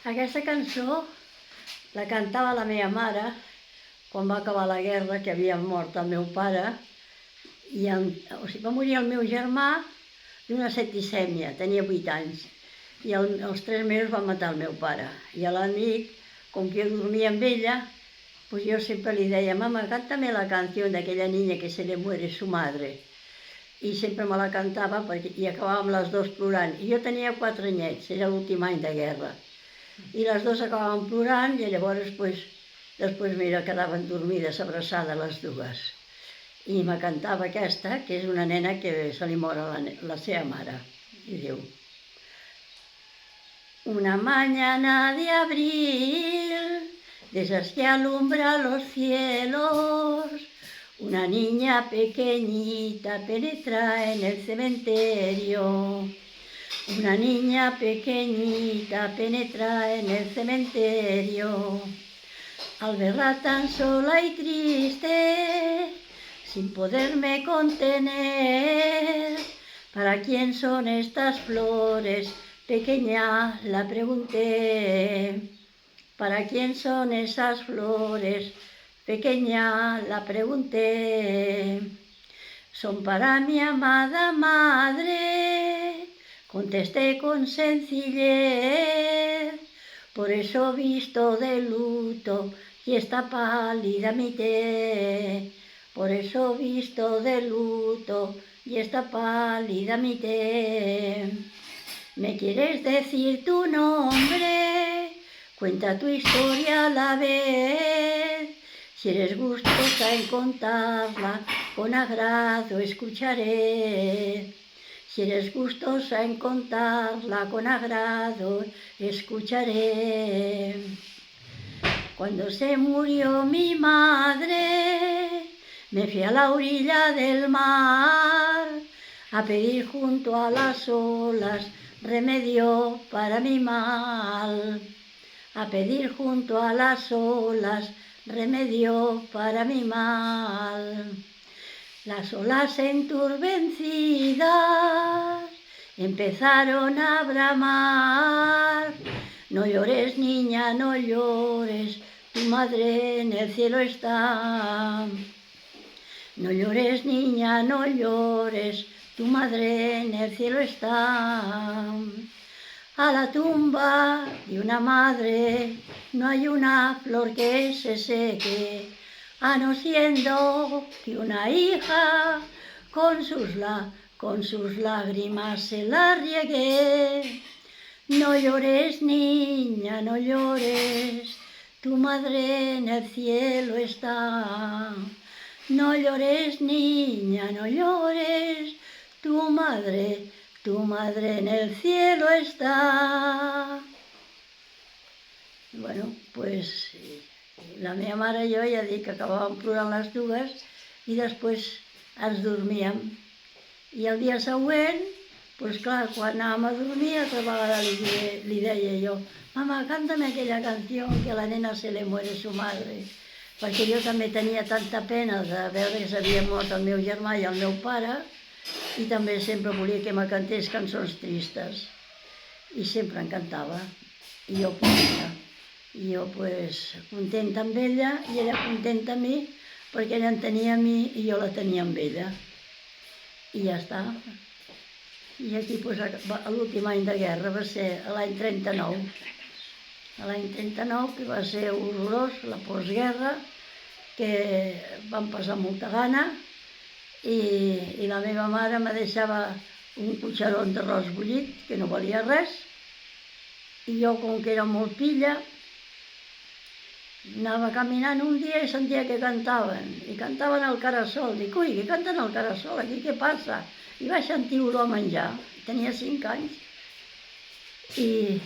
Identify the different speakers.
Speaker 1: Aquesta cançó la cantava la meva mare quan va acabar la guerra, que havia mort el meu pare, va morir el meu germà d'una septicèmia, tenia 8 anys, i als 3 mesos van matar el meu pare. I a la nit, com que jo dormia amb ella, pues jo sempre li deia: «Mama, cántame la canción de aquella niña que se le muere su madre». I sempre me la cantava i acabàvem les dues plorant. I jo tenia 4 anyets, era l'últim any de guerra. I les dues acabàvem plorant i llavors després mira, quedaven dormides, abraçades les dues. I me cantava aquesta, que és una nena que se li mor la seva mare. I diu: Una mañana de abril, de esas que alumbra los cielos, una niña pequeñita penetra en el cementerio. Una niña pequeñita penetra en el cementerio. Al verla tan sola y triste, sin poderme contener, ¿para quién son estas flores? Pequeña, la pregunté. ¿Para quién son esas flores? Pequeña, la pregunté. Son para mi amada madre, contesté con sencillez. Por eso visto de luto y esta pálida mi tez. Por eso visto de luto y esta pálida mi tez. ¿Me quieres decir tu nombre? Cuenta tu historia a la vez. Si eres gustosa en contarla, con agrado escucharé. Si eres gustosa en contarla, con agrado escucharé. Cuando se murió mi madre, me fui a la orilla del mar a pedir junto a las olas remedio para mi mal. A pedir junto a las olas remedio para mi mal. Las olas enturbencidas empezaron a bramar. No llores, niña, no llores, tu madre en el cielo está. No llores, niña, no llores, tu madre en el cielo está. A la tumba de una madre no hay una flor que se seque, a no siendo que una hija con sus lágrimas se la riegue. No llores, niña, no llores, tu madre en el cielo está. No llores, niña, no llores, tu madre en el cielo està. Bueno, pues la meva mare i jo ja dic que acabàvem plorant les dues i després ens dormíem. I el dia següent, pues clar, quan anàvem a dormir, altra vegada li deia jo: «Mama, cántame aquella canción que a la nena se le muere su madre». Perquè jo també tenia tanta pena de veure que s'havia mort el meu germà i el meu pare, i també sempre volia que me cantés cançons tristes. I sempre em cantava. I jo podia. I jo, pues, contenta amb ella, i ella contenta amb mi, perquè ella em tenia a mi i jo la tenia amb ella. I ja està. I aquí, pues, l'últim any de guerra va ser l'any 39. L'any 39, que va ser horrorós, la postguerra, que vam passar molta gana, i la meva mare me deixava un cuixarón d'arròs bullit, que no valia res, i jo, com que era molt pilla, anava caminant un dia i sentia que cantaven, i cantaven el Carasol. Dic: «Ui, que canten el Carasol, aquí què passa?» I vaig sentir olor a menjar, tenia 5 anys, i